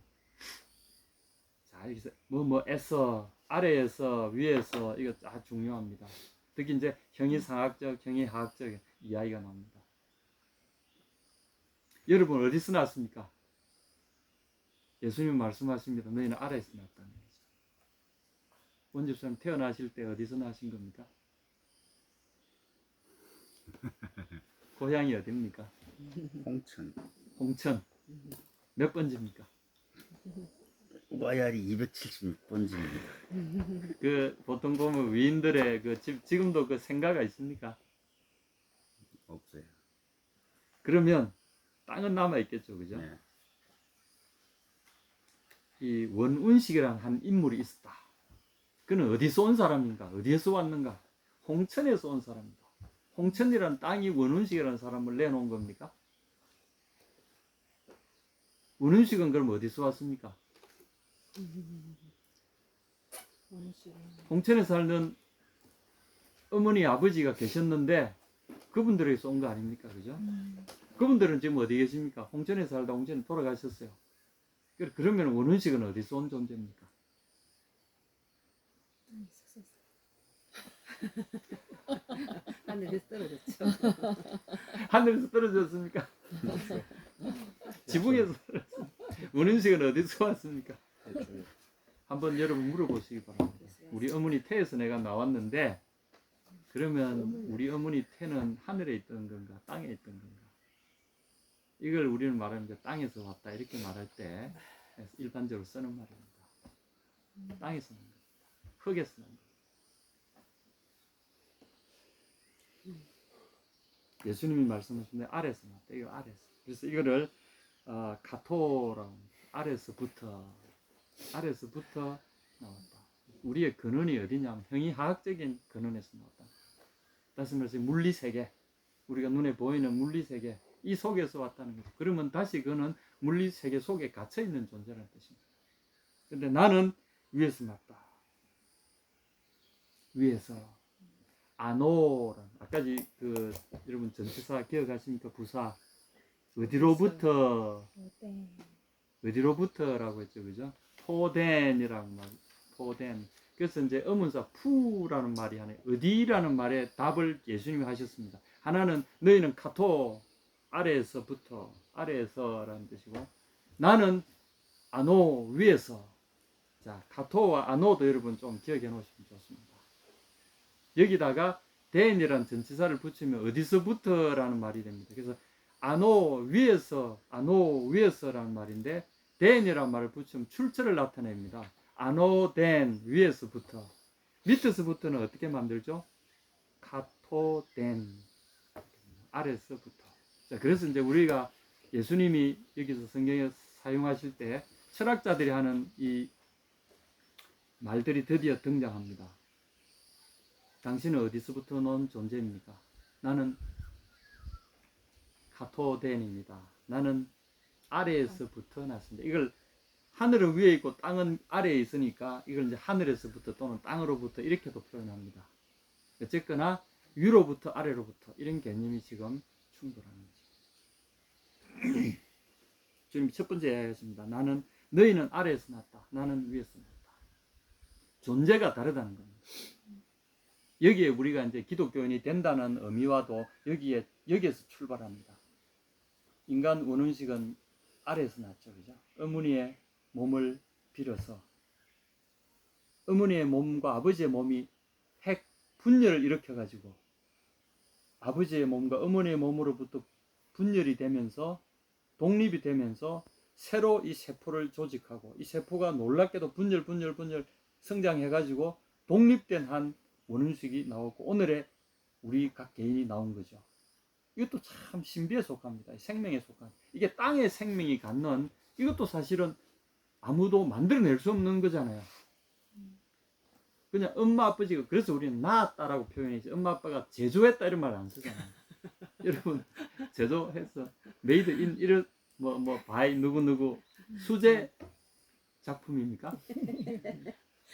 자, 여기서 뭐에서, 아래에서, 위에서, 이거 아주 중요합니다. 특히 이제 형이상학적, 형이하학적 이야기가 나옵니다. 여러분 어디서 나왔습니까? 예수님 말씀하십니다. 너희는 아래에서 나왔다는 거죠. 원집사님 태어나실 때 어디서 나신 겁니까? 고향이 어디입니까? 홍천. 몇 번지입니까? 와야리 276번지입니다. 그 보통 보면 위인들의 그 지금도 그 생가가 있습니까? 없어요. 그러면 땅은 남아 있겠죠, 그죠? 네. 이 원운식이라는 한 인물이 있었다. 그는 어디서 온 사람인가? 어디에서 왔는가? 홍천에서 온 사람이다. 홍천이라는 땅이 원운식이라는 사람을 내놓은 겁니까? 원운식은 그럼 어디서 왔습니까? 홍천에 살던 어머니 아버지가 계셨는데 그분들에게서 온 거 아닙니까? 그죠? 그분들은 지금 어디 계십니까? 홍천에 살다 홍천에 돌아가셨어요. 그러면 원운식은 어디서 온 존재입니까? 하늘에서 떨어졌죠. 하늘에서 떨어졌습니까? 지붕에서 떨어졌습니까? 원운식은 어디서 왔습니까? 한번 여러분 물어보시기 바랍니다. 우리 어머니 태에서 내가 나왔는데 그러면 우리 어머니 태는 하늘에 있던 건가 땅에 있던 건가? 이걸 우리는 말하면 땅에서 왔다 이렇게 말할 때 일반적으로 쓰는 말입니다. 땅에서 난 겁니다. 흙에서 난 겁니다. 예수님이 말씀하신 데 아래에서 났다. 이거 아래에서. 그래서 이거를 가토라고 아래에서부터 나왔다. 우리의 근원이 어디냐면 형이하학적인 근원에서 나왔다. 다시 말해서 물리세계, 우리가 눈에 보이는 물리세계 이 속에서 왔다는 거죠. 그러면 다시 그는 물리세계 속에 갇혀있는 존재라는 뜻입니다. 근데 나는 위에서 났다. 위에서 아노란 아까 그 여러분 전치사 기억하십니까? 부사 어디로부터라고 했죠, 그죠? 토덴이라고 말, 토덴. 그래서 이제 의문사 푸라는 말이 하네. 어디라는 말에 답을 예수님이 하셨습니다. 하나는 너희는 카토 아래에서부터 아래에서라는 뜻이고, 나는 아노 위에서. 자, 카토와 아노도 여러분 좀 기억해 놓으시면 좋습니다. 여기다가 덴이라는 전치사를 붙이면 어디서부터라는 말이 됩니다. 그래서 아노 위에서라는 말인데 덴이라는 말을 붙이면 출처를 나타냅니다. 아노 덴 위에서부터, 밑에서부터는 어떻게 만들죠? 카토 덴 아래서부터. 자, 그래서 이제 우리가 예수님이 여기서 성경에 사용하실 때 철학자들이 하는 이 말들이 드디어 등장합니다. 당신은 어디서부터 온 존재입니까? 나는 카토덴입니다. 나는 아래에서부터 났습니다. 이걸 하늘은 위에 있고 땅은 아래에 있으니까 이걸 이제 하늘에서부터 또는 땅으로부터 이렇게도 표현합니다. 어쨌거나 위로부터 아래로부터 이런 개념이 지금 충돌하는 거죠. 지금 첫 번째 이야기했습니다. 나는 너희는 아래에서 났다. 나는 위에서 났다. 존재가 다르다는 겁니다. 여기에 우리가 이제 기독교인이 된다는 의미와도 여기에서 출발합니다. 인간 원혼식은 아래에서 났죠, 그죠? 어머니의 몸을 빌어서 어머니의 몸과 아버지의 몸이 핵 분열을 일으켜가지고 아버지의 몸과 어머니의 몸으로부터 분열이 되면서 독립이 되면서 새로 이 세포를 조직하고 이 세포가 놀랍게도 분열 성장해가지고 독립된 한 원혼식이 나오고 오늘의 우리 각 개인이 나온 거죠. 이것도 참 신비에 속합니다. 생명에 속한. 이게 땅의 생명이 갖는 이것도 사실은 아무도 만들어낼 수 없는 거잖아요. 그냥 엄마 아버지가 그래서 우리는 낳았다라고 표현했지 엄마 아빠가 제조했다 이런 말 안 쓰잖아요. 여러분 제조해서 메이드 인 이런 뭐 바이 누구 수제 작품입니까?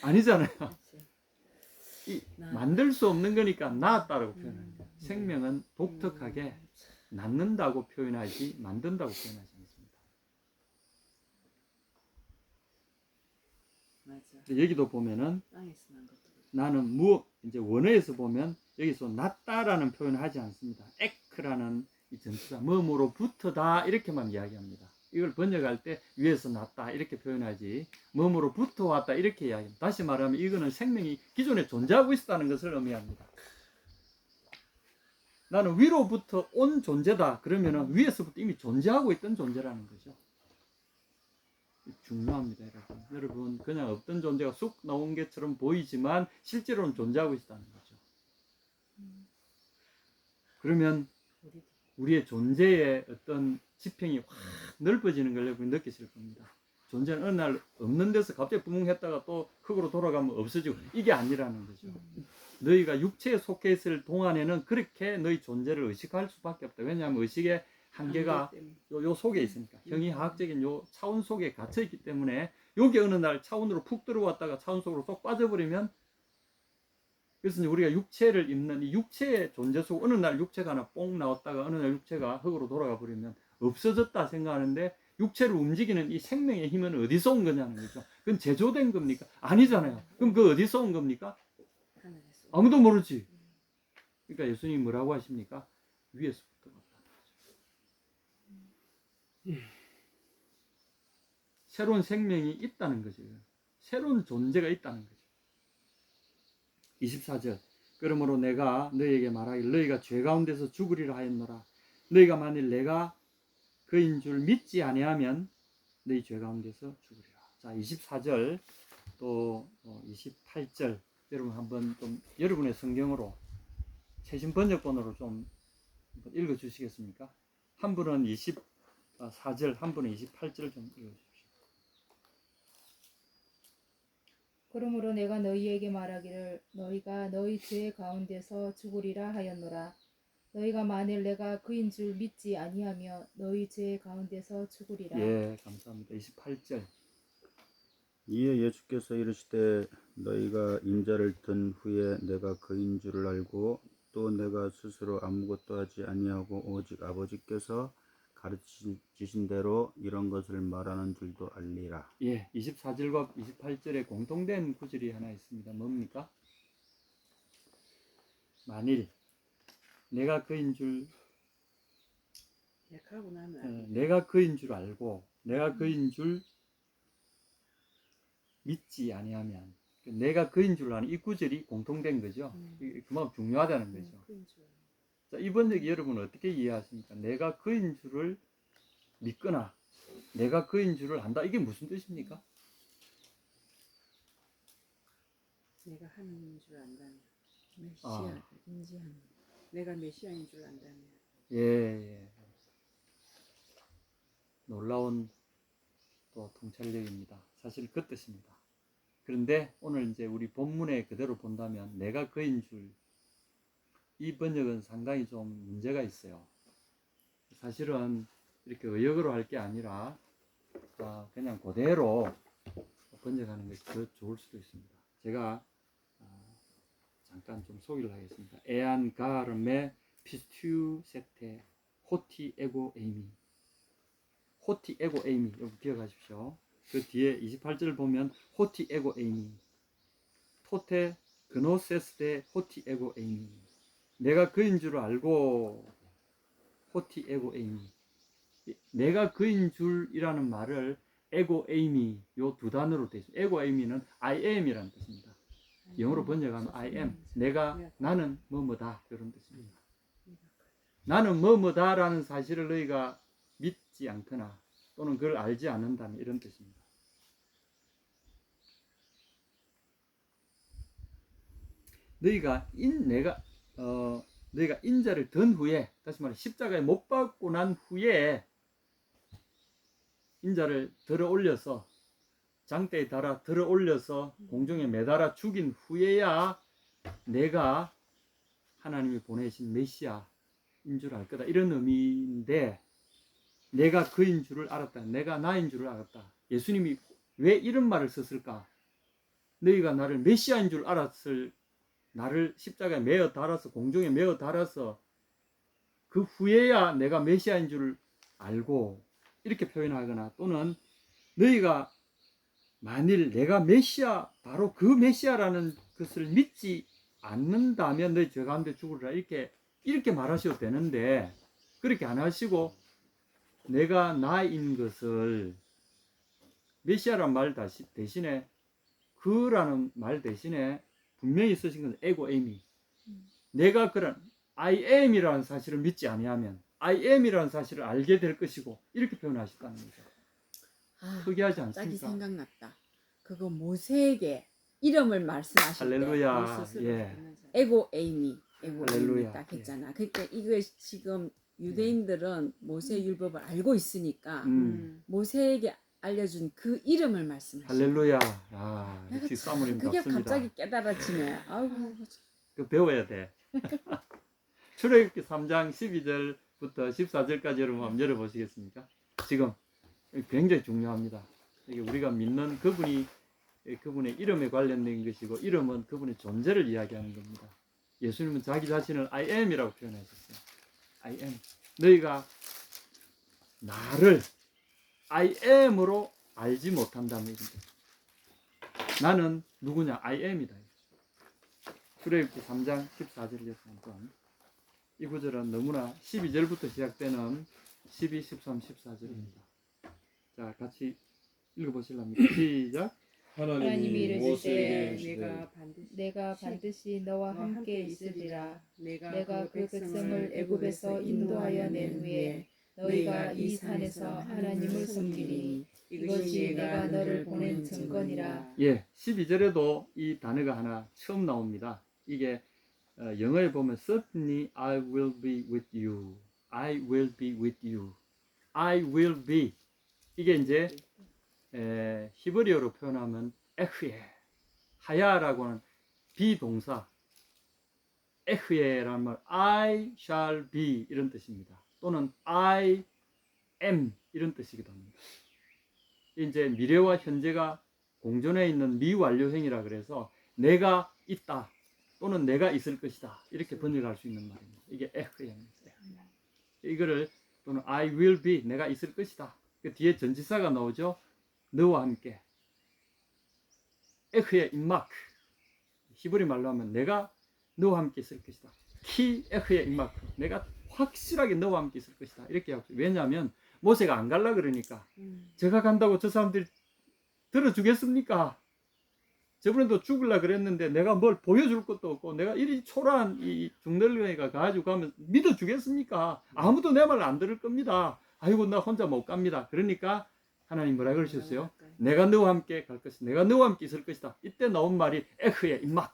아니잖아요. 만들 수 없는 거니까 낳았다라고 표현합니다. 생명은 독특하게 낳는다고 표현하지 만든다고 표현하지 않습니다. 맞아. 여기도 보면은 땅에서 난 것도 그렇고. 나는 이제 원어에서 보면 여기서 낳다라는 표현을 하지 않습니다. 에크라는 이 전치사 뭐뭐로부터다 이렇게만 이야기합니다. 이걸 번역할 때 위에서 났다 이렇게 표현하지 뭐뭐로부터 왔다 이렇게 이야기합니다. 다시 말하면 이거는 생명이 기존에 존재하고 있었다는 것을 의미합니다. 나는 위로부터 온 존재다 그러면은 위에서부터 이미 존재하고 있던 존재라는 거죠. 중요합니다, 여러분. 여러분 그냥 없던 존재가 쑥 나온 것처럼 보이지만 실제로는 존재하고 있다는 거죠. 그러면 우리의 존재의 어떤 지평이 확 넓어지는 걸 여러분이 느끼실 겁니다. 존재는 어느 날 없는 데서 갑자기 부흥했다가 또 흙으로 돌아가면 없어지고 이게 아니라는 거죠. 너희가 육체에 속해 있을 동안에는 그렇게 너희 존재를 의식할 수밖에 없다. 왜냐하면 의식의 한계가 요 속에 있으니까 형이하학적인 요 차원 속에 갇혀 있기 때문에 여기 어느 날 차원으로 푹 들어왔다가 차원 속으로 쏙 빠져버리면 그래서 우리가 육체를 입는 이 육체의 존재 속 어느 날 육체가 하나 뽕 나왔다가 어느 날 육체가 흙으로 돌아가 버리면 없어졌다 생각하는데 육체를 움직이는 이 생명의 힘은 어디서 온 거냐는 거죠. 그건 제조된 겁니까? 아니잖아요. 그럼 그 어디서 온 겁니까? 하늘에서. 아무도 모르지. 그러니까 예수님이 뭐라고 하십니까? 위에서부터 왔다는 거죠. 새로운 생명이 있다는 거죠. 새로운 존재가 있다는 거죠. 24절 그러므로 내가 너희에게 말하길 너희가 죄 가운데서 죽으리라 하였노라. 너희가 만일 내가 그인 줄 믿지 아니하면 너희 죄 가운데서 죽으리라. 자 24절 또 28절 여러분 한번 좀 여러분의 성경으로 최신 번역본으로 좀 읽어 주시겠습니까? 한 분은 24절 한 분은 28절 좀 읽어 주십시오. 그러므로 내가 너희에게 말하기를 너희가 너희 죄 가운데서 죽으리라 하였노라. 너희가 만일 내가 그인 줄 믿지 아니하며 너희 죄 가운데서 죽으리라. 예, 감사합니다. 28절. 이에 예수께서 이르시되 너희가 인자를 든 후에 내가 그인 줄을 알고 또 내가 스스로 아무것도 하지 아니하고 오직 아버지께서 가르치신 대로 이런 것을 말하는 줄도 알리라. 예, 24절과 28절에 공통된 구절이 하나 있습니다. 뭡니까? 만일 내가 그인 줄 약하고 나면 안 돼. 내가 그인 줄 알고 내가 그인 줄 믿지 아니하면 내가 그인 줄 아는 이 구절이 공통된 거죠. 그만큼 중요하다는 거죠. 그인 줄 알고. 자, 이 번역이 여러분 어떻게 이해하십니까? 내가 그인 줄을 믿거나 내가 그인 줄을 안다. 이게 무슨 뜻입니까? 내가 하는 줄 안다면 메시아 아. 인지하는 내가 메시아인 줄 안다면 예, 예. 놀라운 또 통찰력입니다. 사실 그 뜻입니다. 그런데 오늘 이제 우리 본문에 그대로 본다면 내가 그인 줄, 이 번역은 상당히 좀 문제가 있어요. 사실은 이렇게 의역으로 할 게 아니라 그냥 그대로 번역하는 것이 더 좋을 수도 있습니다. 제가 잠깐 좀 소개를 하겠습니다. 에안 가르메 피스튜 세테 호티 에고 에이미, 호티 에고 에이미, 여기 기억하십시오. 그 뒤에 28절을 보면 호티 에고 에이미, 토테 그노세스데 호티 에고 에이미, 내가 그인 줄 알고 호티 에고 에이미. 내가 그인 줄이라는 말을 에고 에이미 요 두 단어로 되어 있습니다. 에고 에이미는 I am이라는 뜻입니다. 영어로 번역하면 I am, 나는 뭐뭐다, 이런 뜻입니다. 나는 뭐뭐다라는 사실을 너희가 믿지 않거나 또는 그걸 알지 않는다면 이런 뜻입니다. 너희가 인자를 든 후에, 다시 말해 십자가에 못 박고 난 후에 인자를 들어 올려서 장대에 달아 들어 올려서 공중에 매달아 죽인 후에야 내가 하나님이 보내신 메시아인 줄 알 거다, 이런 의미인데, 내가 그인 줄을 알았다, 내가 나인 줄을 알았다. 예수님이 왜 이런 말을 썼을까? 너희가 나를 메시아인 줄 알았을, 나를 십자가에 매어 달아서 공중에 매어 달아서 그 후에야 내가 메시아인 줄 알고, 이렇게 표현하거나, 또는 너희가 만일 내가 메시아, 바로 그 메시아라는 것을 믿지 않는다면 너희 죄 가운데 죽으리라, 이렇게 말하셔도 되는데, 그렇게 안 하시고 내가 나인 것을 메시아란 말 대신에, 그라는 말 대신에 분명히 쓰신 것은 에고 에이미, 내가 그런 I am이라는 사실을 믿지 아니하면 I am이라는 사실을 알게 될 것이고, 이렇게 표현하셨다는 거죠. 특이하지 갑자기 않습니까? 생각났다. 그거 모세에게 이름을 말씀하실 때 할렐루야. 스스로 예. 듣는 사람. 에고 에이미, 에고 할렐루야. 에이미 딱 했잖아. 그러니까 이거 지금 유대인들은 모세 율법을 알고 있으니까 모세에게 알려준 그 이름을 말씀하시는 할렐루야. 내가 역시 참 사모님 그게 답습니다. 갑자기 깨달아지네. 아이고. 그 배워야 돼. 출애굽기 3장 12절부터 14절까지 여러분 한번 열어보시겠습니까? 지금 굉장히 중요합니다. 이게 우리가 믿는 그분의 이름에 관련된 것이고, 이름은 그분의 존재를 이야기하는 겁니다. 예수님은 자기 자신을 I am이라고 표현하셨어요. I am. 너희가 나를 I am으로 알지 못한다면 이런 거죠. 나는 누구냐? I am이다. 출애굽기 3장 14절에서 한번, 이 구절은 너무나 12절부터 시작되는 12, 13, 14절입니다. 자, 같이 읽어보실랍니까? 시작. 하나님이 이르시되 내가 내가 반드시 너와 함께 있으리라. 내가 내가 그 백성을 애굽에서 인도하여 낸 후에 너희가 이 산에서 하나님을 섬기리니 이것이 내가 너를 보낸 증거니라. 예, 12절에도 이 단어가 하나 처음 나옵니다. 이게 영어에 보면 certainly I will be with you. I will be with you. I will be. 이게 이제 히브리어로 표현하면 에흐에, 하야라고는 비동사, 에흐에라는 말, I shall be 이런 뜻입니다. 또는 I am 이런 뜻이기도 합니다. 이제 미래와 현재가 공존해 있는 미완료형이라 그래서 내가 있다 또는 내가 있을 것이다, 이렇게 번역할 수 있는 말입니다. 이게 에흐에입니다. 이거를 또는 I will be, 내가 있을 것이다. 그 뒤에 전치사가 나오죠. 너와 함께. 에흐의 임마크. 히브리 말로 하면 내가 너와 함께 있을 것이다. 키 에흐의 임마크. 내가 확실하게 너와 함께 있을 것이다. 이렇게 하고. 왜냐하면 모세가 안 갈라 그러니까. 제가 간다고 저 사람들이 들어주겠습니까? 저번에도 죽으려 그랬는데 내가 뭘 보여줄 것도 없고 내가 이리 초라한 이 중늙은이가 가지고 가면 믿어주겠습니까? 아무도 내 말 안 들을 겁니다. 아이고 나 혼자 못 갑니다. 그러니까 하나님 뭐라 그러셨어요? 내가 너와 함께 갈 것이다. 내가 너와 함께 있을 것이다. 이때 나온 말이 에흐에 임마크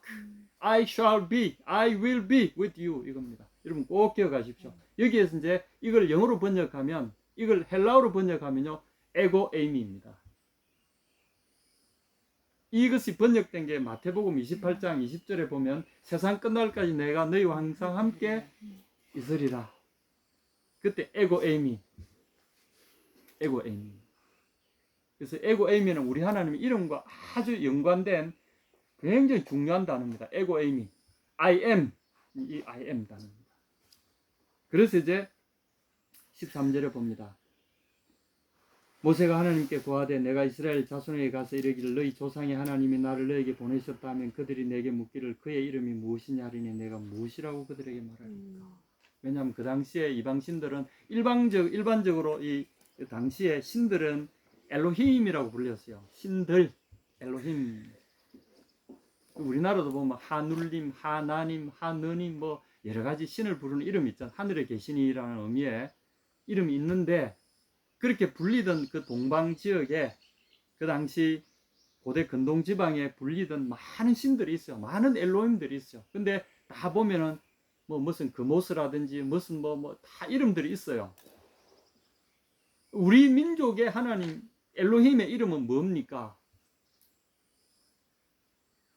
I shall be, I will be with you 이겁니다. 여러분 꼭 기억하십시오. 여기에서 이제 이걸 영어로 번역하면 이걸 헬라어로 번역하면요 에고 에이미입니다. 이것이 번역된 게 마태복음 28장 20절에 보면 세상 끝날까지 내가 너희와 항상 함께 있으리라. 그때 에고 에이미. 에고 에이미. 그래서 에고 에이미는 우리 하나님의 이름과 아주 연관된 굉장히 중요한 단어입니다. 에고 에이미. I am. 이 I am 단어입니다. 그래서 이제 13절에 봅니다. 모세가 하나님께 고하되 내가 이스라엘 자손에게 가서 이르기를 너희 조상의 하나님이 나를 너에게 보내셨다 하면 그들이 내게 묻기를 그의 이름이 무엇이냐 하리니 내가 무엇이라고 그들에게 말하리까. 왜냐하면 그 당시에 이방신들은 일반적으로 이 당시에 신들은 엘로힘이라고 불렸어요. 신들, 엘로힘. 우리나라도 보면 하눌림, 하나님, 하느님 뭐 여러 가지 신을 부르는 이름이 있잖아요. 하늘에 계시니라는 의미의 이름이 있는데 그렇게 불리던 그 동방 지역에 그 당시 고대 근동 지방에 불리던 많은 신들이 있어요. 많은 엘로힘들이 있어요. 근데 다 보면은 뭐 무슨 그모스라든지 무슨 뭐 다 이름들이 있어요. 우리 민족의 하나님 엘로힘의 이름은 뭡니까?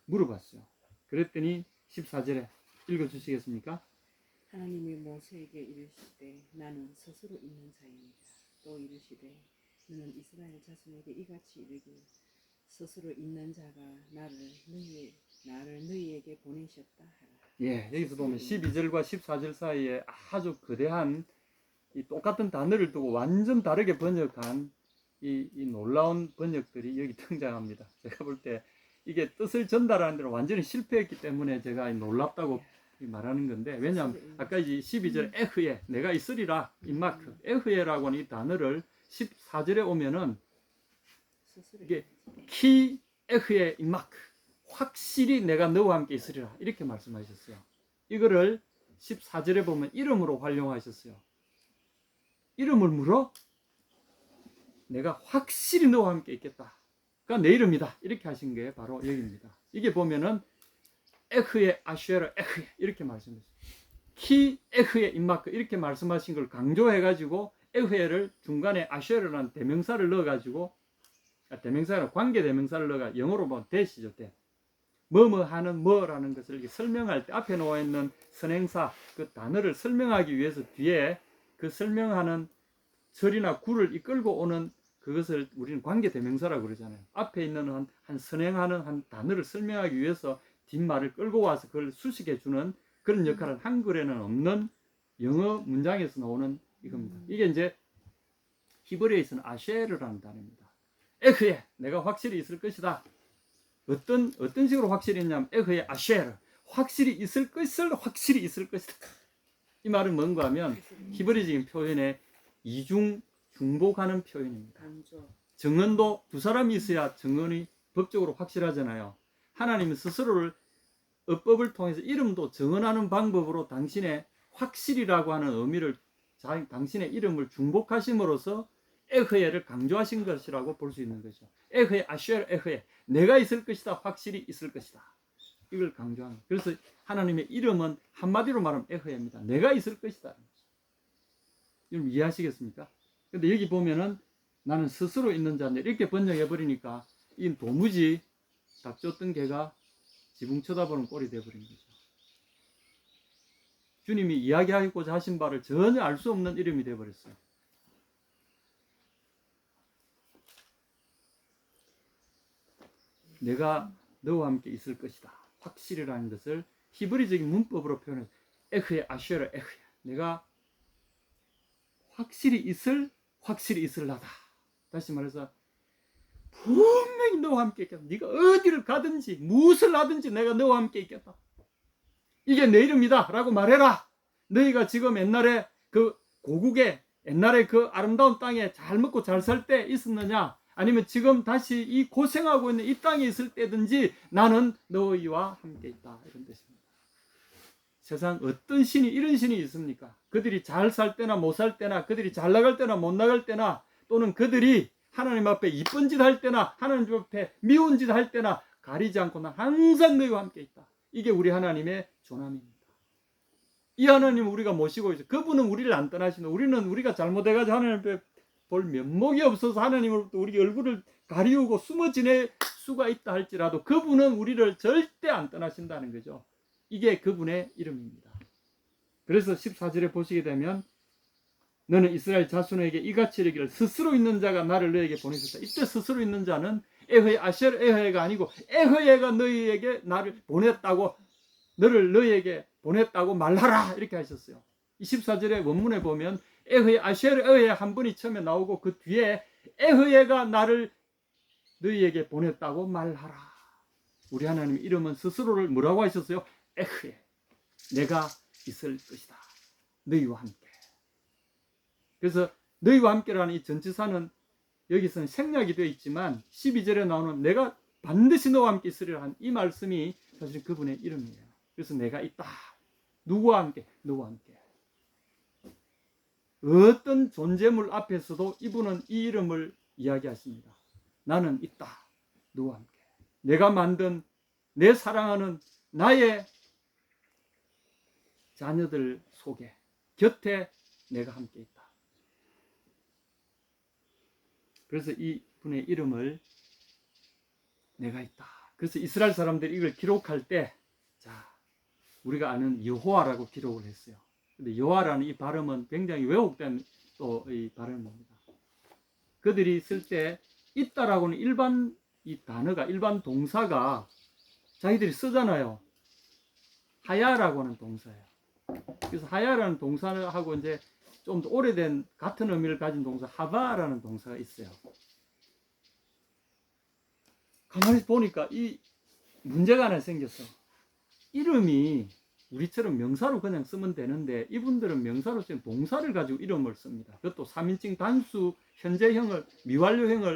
물어봤어요. 그랬더니 14절에 읽어주시겠습니까? 하나님이 모세에게 이르시되 나는 스스로 있는 자입니다. 또 이르시되 너는 이스라엘 자손에게 이같이 이르기를 스스로 있는 자가 나를 너희에게 보내셨다 하라. 예, 여기서 보면 12절과 14절 사이에 아주 거대한 이 똑같은 단어를 두고 완전 다르게 번역한 이 놀라운 번역들이 여기 등장합니다. 제가 볼 때 이게 뜻을 전달하는 데는 완전히 실패했기 때문에 제가 놀랍다고 말하는 건데, 왜냐하면 아까 이제 12절 에흐에 내가 있으리라 임마크 에흐에라고 하는 이 단어를 14절에 오면은 이게 키 에흐에 임마크 확실히 내가 너와 함께 있으리라 이렇게 말씀하셨어요. 이거를 14절에 보면 이름으로 활용하셨어요. 이름을 물어? 내가 확실히 너와 함께 있겠다. 그러니까 내 이름이다. 이렇게 하신 게 바로 여기입니다. 이게 보면은 에흐에 아쉐르 에흐에 이렇게 말씀했어요. 키 에흐에 임마크 이렇게 말씀하신 걸 강조해가지고 에흐에를 중간에 아쉐르라는 대명사를 넣어가지고 대명사는 관계 대명사를 넣어가 영어로 보면 대시죠. 대. 뭐뭐 하는 뭐라는 것을 이렇게 설명할 때 앞에 놓아 있는 선행사 그 단어를 설명하기 위해서 뒤에 그 설명하는 절이나 구를 이끌고 오는 그것을 우리는 관계 대명사라고 그러잖아요. 앞에 있는 한 선행하는 한 단어를 설명하기 위해서 뒷말을 끌고 와서 그걸 수식해 주는 그런 역할은 한글에는 없는 영어 문장에서 나오는 이겁니다. 이게 이제 히브리어에서는 아쉐르라는 단어입니다. 에흐에 내가 확실히 있을 것이다. 어떤 식으로 확실히 있냐면 에흐에 아쉐르 확실히 있을 것을 확실히 있을 것이다. 이 말은 뭔가 하면 히브리적인 표현에 이중 중복하는 표현입니다. 증언도 두 사람이 있어야 증언이 법적으로 확실하잖아요. 하나님은 스스로를 어법을 통해서 이름도 증언하는 방법으로 당신의 확실이라고 하는 의미를 당신의 이름을 중복하심으로써 에흐에를 강조하신 것이라고 볼 수 있는 거죠. 에흐에 아쉐르 에흐에 내가 있을 것이다. 확실히 있을 것이다. 이걸 강조하는. 그래서 하나님의 이름은 한마디로 말하면 에흐에입니다. 내가 있을 것이다. 여러분 이해하시겠습니까? 근데 여기 보면은 나는 스스로 있는 자인데 이렇게 번역해 버리니까 이 도무지 닥쳤던 개가 지붕 쳐다보는 꼴이 되어버린 거죠. 주님이 이야기하고자 하신 바를 전혀 알 수 없는 이름이 되어버렸어요. 내가 너와 함께 있을 것이다. 확실이라는 것을 히브리적인 문법으로 표현해서 에흐에 아쉐르 에흐에 내가 확실히 있을라다. 다시 말해서 분명히 너와 함께 있겠다. 네가 어디를 가든지 무엇을 하든지 내가 너와 함께 있겠다. 이게 내 이름이다 라고 말해라. 너희가 지금 옛날에 그 고국에 옛날에 그 아름다운 땅에 잘 먹고 잘 살 때 있었느냐? 아니면 지금 다시 이 고생하고 있는 이 땅에 있을 때든지 나는 너희와 함께 있다. 이런 뜻입니다. 세상 어떤 신이 이런 신이 있습니까? 그들이 잘 살 때나 못 살 때나 그들이 잘 나갈 때나 못 나갈 때나 또는 그들이 하나님 앞에 이쁜 짓 할 때나 하나님 앞에 미운 짓 할 때나 가리지 않고 난 항상 너희와 함께 있다. 이게 우리 하나님의 조남입니다. 이 하나님을 우리가 모시고 있어요. 그분은 우리를 안 떠나시는, 우리는 우리가 잘못해가지고 하나님 앞에 볼 면목이 없어서 하나님으로부터 우리 얼굴을 가리우고 숨어 지낼 수가 있다 할지라도 그분은 우리를 절대 안 떠나신다는 거죠. 이게 그분의 이름입니다. 그래서 14절에 보시게 되면 너는 이스라엘 자손에게 이같이 이르기를 스스로 있는 자가 나를 너에게 보내셨다. 이때 스스로 있는 자는 에허의 아셀 에허가 아니고 에허가 너희에게 나를 보냈다고, 너를 너희에게 보냈다고 말하라 이렇게 하셨어요. 24절의 원문에 보면 에허의 아셀 에허의 한 번이 처음에 나오고 그 뒤에 에허가 나를 너희에게 보냈다고 말하라. 우리 하나님 이름은 스스로를 뭐라고 하셨어요? 에허에 내가 있을 것이다. 너희와 함께. 그래서 너희와 함께라는 이 전치사는 여기서는 생략이 되어 있지만 12절에 나오는 내가 반드시 너와 함께 있으리라 한 이 말씀이 사실 그분의 이름이에요. 그래서 내가 있다. 누구와 함께? 너와 함께. 어떤 존재물 앞에서도 이분은 이 이름을 이야기하십니다. 나는 있다. 너와 함께. 내가 만든 내 사랑하는 나의 자녀들 속에 곁에 내가 함께 있다. 그래서 이 분의 이름을 내가 있다. 그래서 이스라엘 사람들이 이걸 기록할 때, 자, 우리가 아는 여호와라고 기록을 했어요. 근데 여호와라는 이 발음은 굉장히 왜곡된 또 이 발음입니다. 그들이 쓸 때 있다라고는 일반 이 단어가, 일반 동사가 자기들이 쓰잖아요. 하야라고 하는 동사예요. 그래서 하야라는 동사하고 이제 좀 더 오래된 같은 의미를 가진 동사 하바라는 동사가 있어요. 가만히 보니까 이 문제가 하나 생겼어. 이름이 우리처럼 명사로 그냥 쓰면 되는데 이분들은 명사로 쓰는 동사를 가지고 이름을 씁니다. 그것도 3인칭 단수 현재형을 미완료형을